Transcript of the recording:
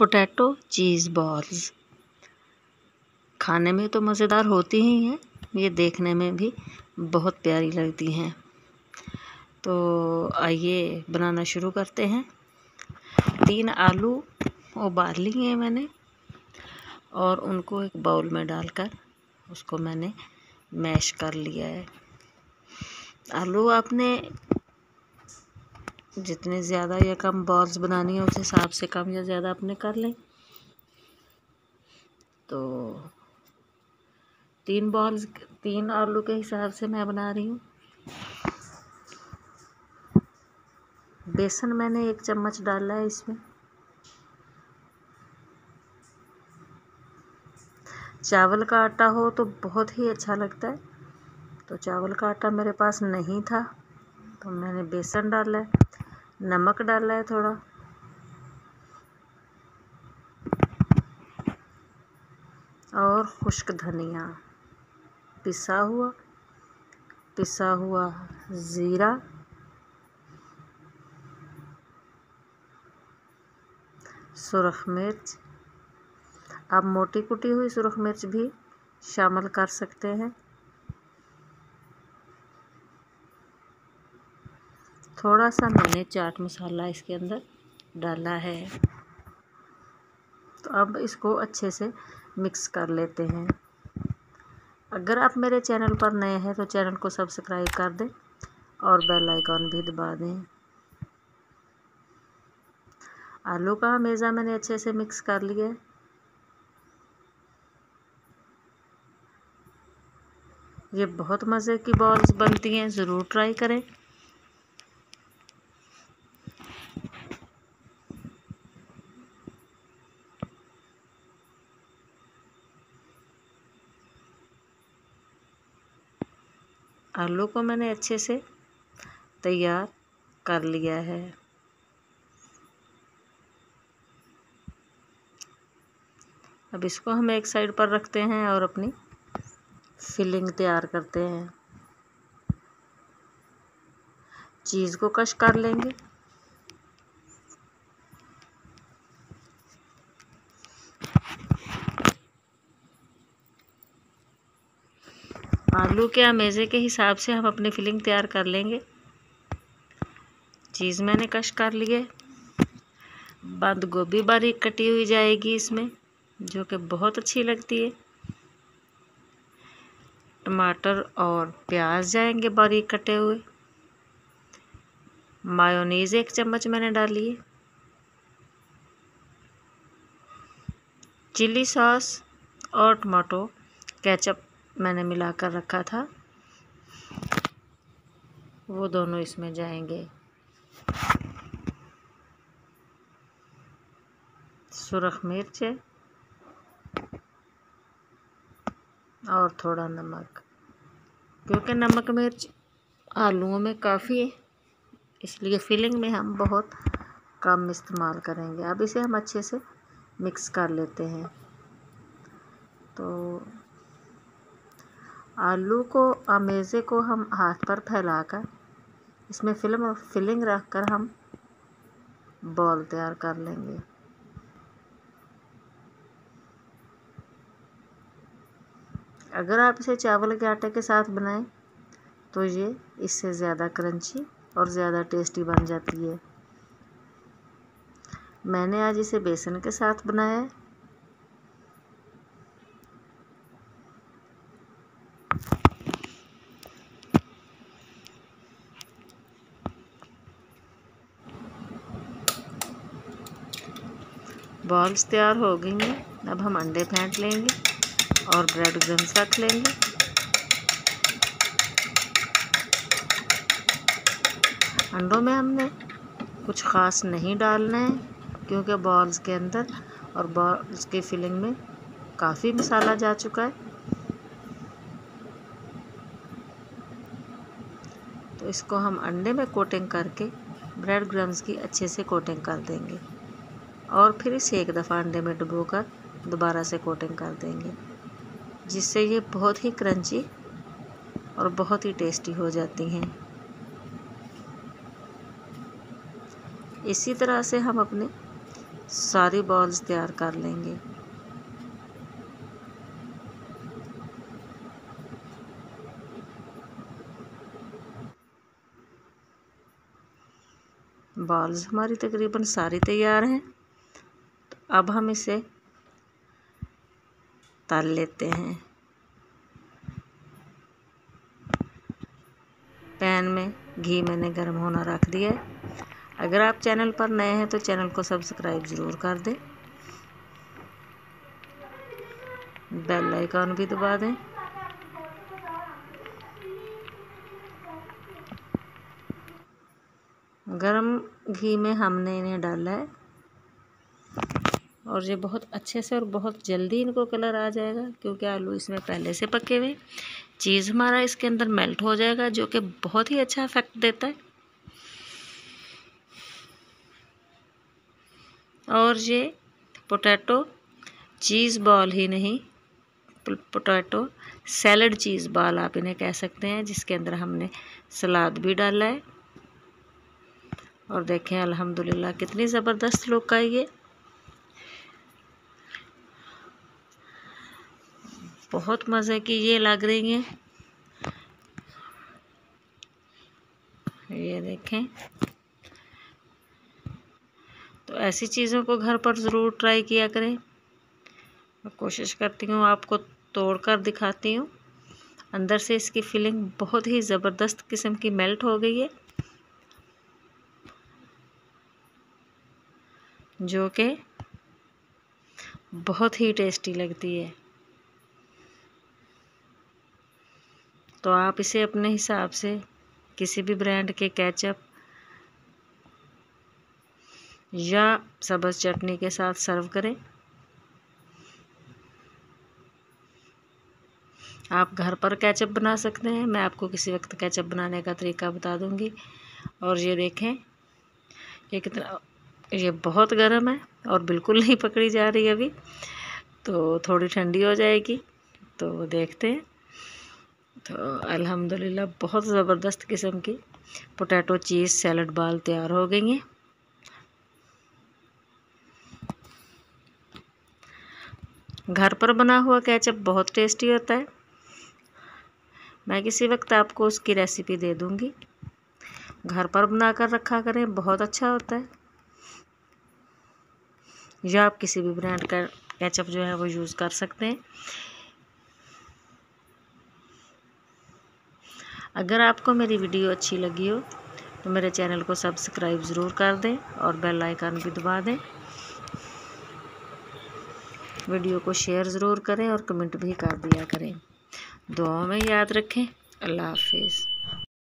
Potato चीज़ balls खाने में तो मज़ेदार होती ही हैं, ये देखने में भी बहुत प्यारी लगती हैं। तो आइए बनाना शुरू करते हैं। 3 आलू उबाल लिए हैं मैंने और उनको एक बाउल में डालकर उसको मैंने मैश कर लिया है। आलू आपने जितने ज़्यादा या कम बॉल्स बनानी है उस हिसाब से कम या ज़्यादा अपने कर लें। तो 3 आलू के हिसाब से मैं बना रही हूँ। बेसन मैंने 1 चम्मच डाला है इसमें। चावल का आटा हो तो बहुत ही अच्छा लगता है, तो चावल का आटा मेरे पास नहीं था तो मैंने बेसन डाला है। नमक डाला है थोड़ा, और खुश्क धनिया, पिसा हुआ ज़ीरा, सुरख मिर्च। आप मोटी कुटी हुई सुरख मिर्च भी शामिल कर सकते हैं। थोड़ा सा मैंने चाट मसाला इसके अंदर डाला है। तो अब इसको अच्छे से मिक्स कर लेते हैं। अगर आप मेरे चैनल पर नए हैं तो चैनल को सब्सक्राइब कर दें और बेल आइकॉन भी दबा दें। आलू का हमेशा मैंने अच्छे से मिक्स कर लिया है। ये बहुत मज़े की बॉल्स बनती हैं, ज़रूर ट्राई करें। आलू को मैंने अच्छे से तैयार कर लिया है। अब इसको हम एक साइड पर रखते हैं और अपनी फिलिंग तैयार करते हैं। चीज़ को कश कर लेंगे। आलू के अंदाजे के हिसाब से हम अपनी फिलिंग तैयार कर लेंगे। चीज़ मैंने कश कर ली है। बंद गोभी बारीक कटी हुई जाएगी इसमें, जो कि बहुत अच्छी लगती है। टमाटर और प्याज जाएंगे बारीक कटे हुए। मायोनीज़ 1 चम्मच मैंने डाली है। चिली सॉस और टमाटो केचप मैंने मिलाकर रखा था, वो दोनों इसमें जाएंगे। सुरख मिर्च और थोड़ा नमक, क्योंकि नमक मिर्च आलूओं में काफ़ी है इसलिए फिलिंग में हम बहुत कम इस्तेमाल करेंगे। अब इसे हम अच्छे से मिक्स कर लेते हैं। तो आलू को अमेज़े को हम हाथ पर फैलाकर इसमें फिलिंग रखकर हम बॉल तैयार कर लेंगे। अगर आप इसे चावल के आटे के साथ बनाएं तो ये इससे ज़्यादा क्रंची और ज़्यादा टेस्टी बन जाती है। मैंने आज इसे बेसन के साथ बनाया है। बॉल्स तैयार हो गई हैं। अब हम अंडे फेंट लेंगे और ब्रेड क्रम्स रख लेंगे। अंडों में हमने कुछ ख़ास नहीं डालना है, क्योंकि बॉल्स के अंदर और बॉल्स की फिलिंग में काफ़ी मसाला जा चुका है। तो इसको हम अंडे में कोटिंग करके ब्रेड क्रम्स की अच्छे से कोटिंग कर देंगे और फिर इसे एक दफ़ा अंडे में डुबोकर दोबारा से कोटिंग कर देंगे, जिससे ये बहुत ही क्रंची और बहुत ही टेस्टी हो जाती हैं। इसी तरह से हम अपने सारी बॉल्स तैयार कर लेंगे। बॉल्स हमारी तकरीबन सारी तैयार हैं। तो अब हम इसे तल लेते हैं। पैन में घी मैंने गर्म होना रख दिया है। अगर आप चैनल पर नए हैं तो चैनल को सब्सक्राइब ज़रूर कर दें, बेल आइकन भी दबा दें। गरम घी में हमने इन्हें डाला है और ये बहुत अच्छे से और बहुत जल्दी इनको कलर आ जाएगा, क्योंकि आलू इसमें पहले से पके हुए। चीज़ हमारा इसके अंदर मेल्ट हो जाएगा, जो कि बहुत ही अच्छा इफेक्ट देता है। और ये पोटैटो चीज़ बॉल ही नहीं, पोटैटो सैलड चीज़ बॉल आप इन्हें कह सकते हैं, जिसके अंदर हमने सलाद भी डाला है। और देखें अल्हम्दुलिल्लाह कितनी ज़बरदस्त लुक आई है। बहुत मज़े की ये लग रही हैं। ये देखें। तो ऐसी चीज़ों को घर पर ज़रूर ट्राई किया करें। मैं कोशिश करती हूँ आपको तोड़कर दिखाती हूँ। अंदर से इसकी फीलिंग बहुत ही ज़बरदस्त किस्म की मेल्ट हो गई है, जो कि बहुत ही टेस्टी लगती है। तो आप इसे अपने हिसाब से किसी भी ब्रांड के केचप या सब्ज़ चटनी के साथ सर्व करें। आप घर पर केचप बना सकते हैं, मैं आपको किसी वक्त केचप बनाने का तरीका बता दूंगी। और ये देखें ये कितना, ये बहुत गर्म है और बिल्कुल नहीं पकड़ी जा रही अभी, तो थोड़ी ठंडी हो जाएगी तो देखते हैं। तो अल्हम्दुलिल्लाह बहुत ज़बरदस्त किस्म की पोटैटो चीज़ सैलड बॉल तैयार हो गई हैं। घर पर बना हुआ केचप बहुत टेस्टी होता है। मैं किसी वक्त आपको उसकी रेसिपी दे दूंगी। घर पर बना कर रखा करें, बहुत अच्छा होता है। या आप किसी भी ब्रांड का केचप जो है वो यूज़ कर सकते हैं। अगर आपको मेरी वीडियो अच्छी लगी हो तो मेरे चैनल को सब्सक्राइब ज़रूर कर दें और बेल आइकन भी दबा दें। वीडियो को शेयर ज़रूर करें और कमेंट भी कर दिया करें। दुआओं में याद रखें। अल्लाह हाफिज़।